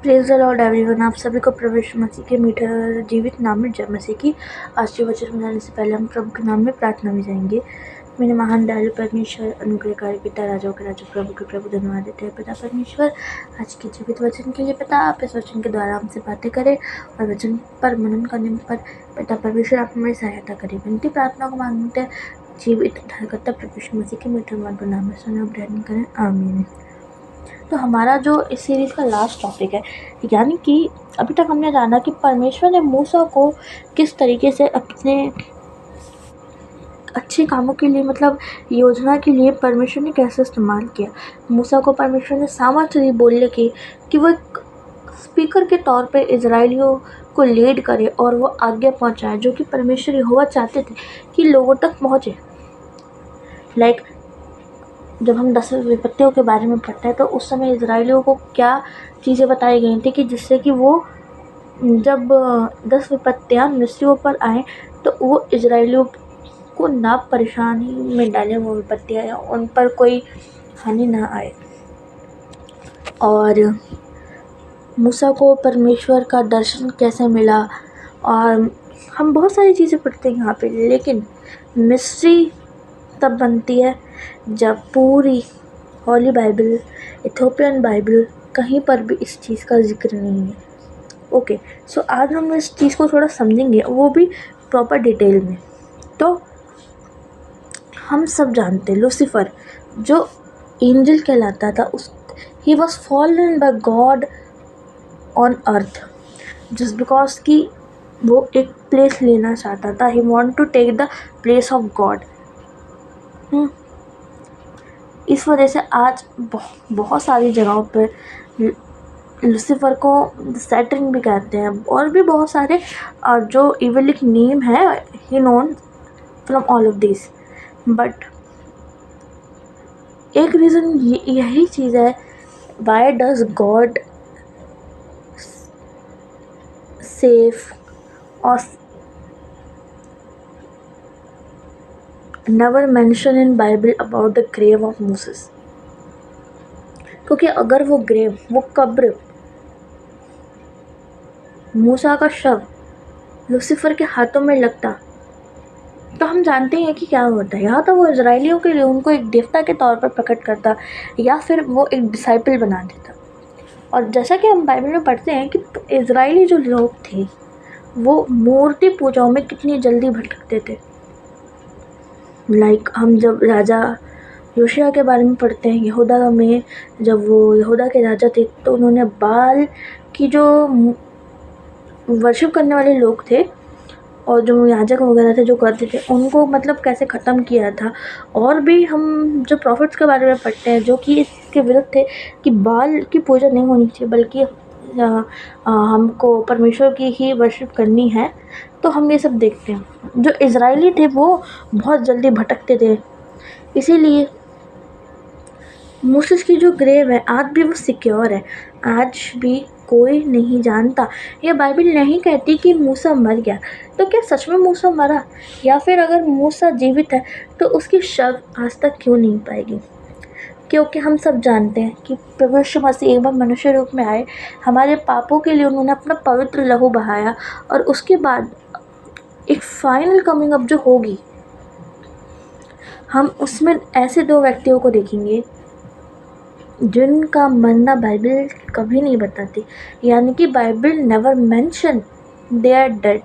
Praise the Lord everyone. आप सभी को प्रभु यीशु मसीह के मीठे और जीवित नाम में जय मसीह की। आज के वचन में जाने से पहले हम प्रभु के नाम में प्रार्थना में जाएंगे। मेरे महान दयालु परमेश्वर, अनुग्रहकारी पिता, राजाओं के राजा, प्रभु के प्रभु, धन्यवाद देते हैं पिता परमेश्वर आज के जीवित वचन के लिए। पिता, आप इस वचन के द्वारा हमसे बातें करें और वचन पर मनन करने पर पिता परमेश्वर आप हमारी सहायता करें। विनती प्रार्थना को मांगते हैं जीवित उद्धारकर्ता प्रभु यीशु मसीह के मीठे और नाम में सुने और ग्रहण करें, आमीन। तो हमारा जो इस सीरीज़ का लास्ट टॉपिक है, यानी कि अभी तक हमने जाना कि परमेश्वर ने मूसा को किस तरीके से अपने अच्छे कामों के लिए, मतलब योजना के लिए परमेश्वर ने कैसे इस्तेमाल किया। मूसा को परमेश्वर ने सामर्थ्य दी बोलने की कि वो एक स्पीकर के तौर पे इजराइलियों को लीड करे और वो आज्ञा पहुंचाए, जो कि परमेश्वर यहोवा चाहते थे कि लोगों तक पहुंचे। जब हम 10 विपत्तियों के बारे में पढ़ते हैं तो उस समय इजराइलियों को क्या चीज़ें बताई गई थी कि जिससे कि वो जब 10 विपत्तियाँ मिस्रियों पर आए तो वो इजराइलियों को ना परेशानी में डालें, वो विपत्तियाँ या उन पर कोई हानि ना आए। और मूसा को परमेश्वर का दर्शन कैसे मिला, और हम बहुत सारी चीज़ें पढ़ते हैं यहाँ पे, लेकिन मिस्री तब बनती है जब पूरी हॉली बाइबल, इथोपियन बाइबल, कहीं पर भी इस चीज़ का जिक्र नहीं है। ओके, सो आज हम इस चीज़ को थोड़ा समझेंगे, वो भी प्रॉपर डिटेल में। तो हम सब जानते हैं लूसीफर जो एंजल कहलाता था, he was fallen by God on earth just because कि वो एक प्लेस लेना चाहता था। He want to take the place of God. इस वजह से आज बहुत सारी जगहों पर लूसीफर को सैटर्न भी कहते हैं, और भी बहुत सारे जो इवलिक नेम है, he known from all of this. But एक रीज़न यही चीज़ है, वाई डज गॉड सेफ और never mention in Bible about the grave of Moses। क्योंकि अगर वो ग्रेव, वो कब्र, मूसा का शव लूसीफर के हाथों में लगता तो हम जानते हैं कि क्या होता है। या तो वो इजराइलियों के लिए उनको एक देवता के तौर पर प्रकट करता, या फिर वो एक डिसाइपल बना देता। और जैसा कि हम बाइबल में पढ़ते हैं कि इजराइली जो लोग थे वो मूर्ति पूजाओं में कितनी जल्दी भटकते थे। हम जब राजा योशिया के बारे में पढ़ते हैं, यहूदा में जब वो यहूदा के राजा थे तो उन्होंने बाल की जो वर्शिप करने वाले लोग थे और जो याजक वगैरह थे जो करते थे, उनको मतलब कैसे ख़त्म किया था। और भी हम जो प्रॉफिट्स के बारे में पढ़ते हैं जो कि इसके विरुद्ध थे कि बाल की पूजा नहीं होनी चाहिए, बल्कि हमको परमेश्वर की ही वर्शिप करनी है। तो हम ये सब देखते हैं। जो इजराइली थे वो बहुत जल्दी भटकते थे, इसीलिए मूसा की जो ग्रेव है आज भी वो सिक्योर है। आज भी कोई नहीं जानता, ये बाइबल नहीं कहती कि मूसा मर गया। तो क्या सच में मूसा मरा, या फिर अगर मूसा जीवित है तो उसकी शव आज तक क्यों नहीं पाएगी? क्योंकि हम सब जानते हैं कि प्रभु यीशु मसीह एक बार मनुष्य रूप में आए, हमारे पापों के लिए उन्होंने अपना पवित्र लहू बहाया, और उसके बाद एक फाइनल कमिंग अप जो होगी, हम उसमें ऐसे 2 व्यक्तियों को देखेंगे जिनका मरना बाइबल कभी नहीं बताती, यानी कि Bible never mention they are dead.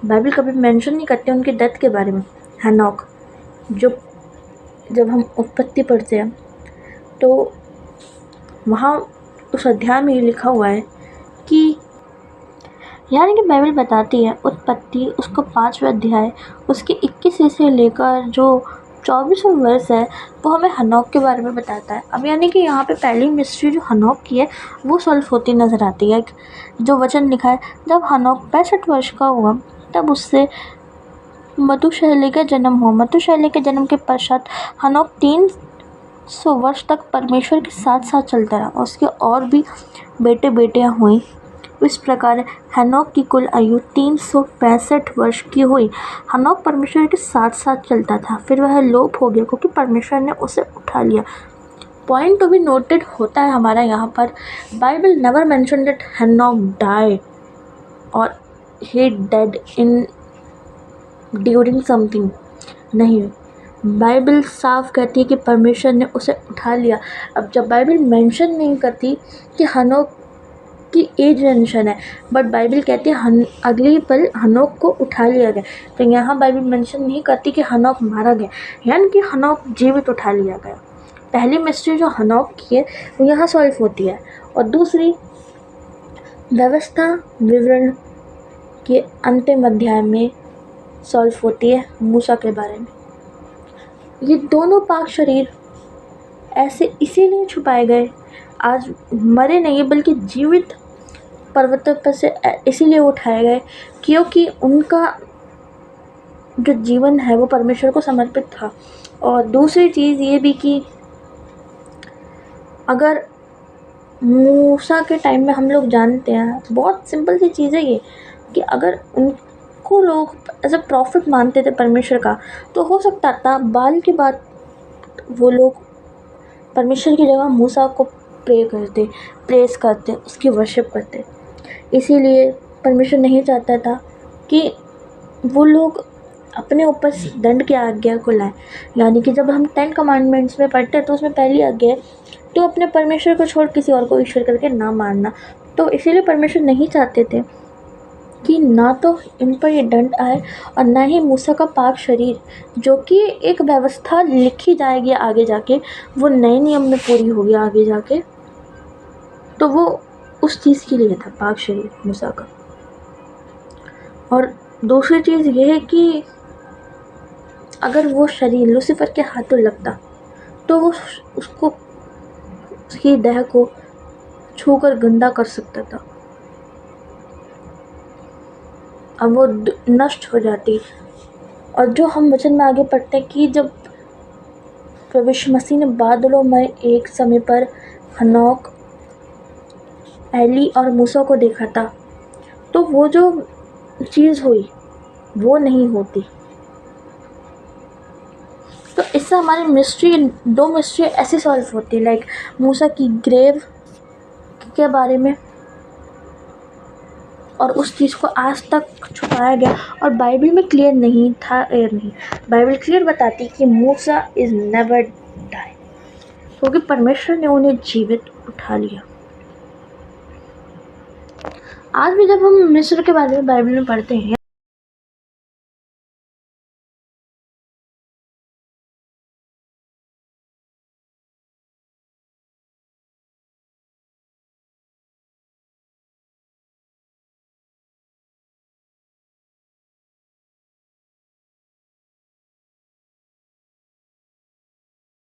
Bible कभी मेंशन नहीं करते उनके डेथ के बारे में। हनोक, जब हम उत्पत्ति पढ़ते हैं तो वहाँ उस अध्याय में ये लिखा हुआ है कि, यानी कि बाइबल बताती है उत्पत्ति उसको 5वें अध्याय उसके 21 से लेकर जो 24वां वर्ष है वो हमें हनोक के बारे में बताता है। अब यानी कि यहाँ पे पहली मिस्ट्री जो हनोक की है वो सॉल्व होती नज़र आती है। जो वचन लिखा है, जब हनोक 65 वर्ष का हुआ तब उससे मतुशेलह का जन्म हुआ। मतुशेलह के जन्म के पश्चात हनोक 300 वर्ष तक परमेश्वर के साथ साथ चलता रहा, और उसके और भी बेटे बेटियाँ हुई। इस प्रकार हनोक की कुल आयु 365 वर्ष की हुई। हनोक परमेश्वर के साथ साथ चलता था, फिर वह लोप हो गया क्योंकि परमेश्वर ने उसे उठा लिया। पॉइंट टू बी नोटेड होता है हमारा यहाँ पर, Bible never mention that Enoch died और he dead in during something. नहीं, बाइबल साफ कहती है कि परमेश्वर ने उसे उठा लिया। अब जब बाइबल मेंशन नहीं करती कि हनोक की एज मेंशन है, बट बाइबल कहती है अगले ही पल हनोक को उठा लिया गया, तो यहाँ बाइबल मेंशन नहीं करती कि हनोक मारा गया, यानी कि हनोक जीवित उठा लिया गया। पहली मिस्ट्री जो हनोक की है वो यहाँ सॉल्व होती है, और दूसरी व्यवस्था विवरण के अंतिम अध्याय में सॉल्व होती है मूसा के बारे में। ये दोनों पाक शरीर ऐसे इसीलिए छुपाए गए, आज मरे नहीं बल्कि जीवित पर्वतों पर से इसीलिए उठाए गए क्योंकि उनका जो जीवन है वो परमेश्वर को समर्पित था। और दूसरी चीज़ ये भी कि अगर मूसा के टाइम में हम लोग जानते हैं, बहुत सिंपल सी चीज़ है ये, कि अगर उनको लोग एज अ प्रॉफिट मानते थे परमेश्वर का, तो हो सकता था बाल के बाद वो लोग परमेश्वर की जगह मूसा को प्रेस करते, उसकी वर्शिप करते। इसीलिए परमेश्वर नहीं चाहता था कि वो लोग अपने ऊपर दंड की आज्ञा को लाएं। यानी कि जब हम 10 कमांडमेंट्स में पढ़ते हैं तो उसमें पहली आज्ञा है तो अपने परमेश्वर को छोड़ किसी और को ईश्वर करके ना मानना। तो इसीलिए परमेश्वर नहीं चाहते थे कि ना तो इन पर ये दंड आए और ना ही मूसा का पाक शरीर, जो कि एक व्यवस्था लिखी जाएगी आगे जाके, वो नए नियम में पूरी होगी आगे जाके, तो वो उस चीज़ के लिए था पाक शरीर मूसा का। और दूसरी चीज़ ये है कि अगर वो शरीर लूसीफर के हाथों लगता तो वो उसको उसकी देह को छूकर गंदा कर सकता था, अब वो नष्ट हो जाती। और जो हम वचन में आगे पढ़ते हैं कि जब प्रभु यीशु मसीह ने बादलों में एक समय पर हनोक, एली और मूसा को देखा था, तो वो जो चीज़ हुई वो नहीं होती। तो इससे हमारी दो मिस्ट्री ऐसे सॉल्व होती है, लाइक मूसा की ग्रेव के बारे में, और उस चीज़ को आज तक छुपाया गया और बाइबल में क्लियर नहीं था। बाइबल क्लियर बताती कि मूसा इज़ नेवर डाई, क्योंकि परमेश्वर ने उन्हें जीवित उठा लिया। आज भी जब हम मिस्र के बारे में बाइबल में पढ़ते हैं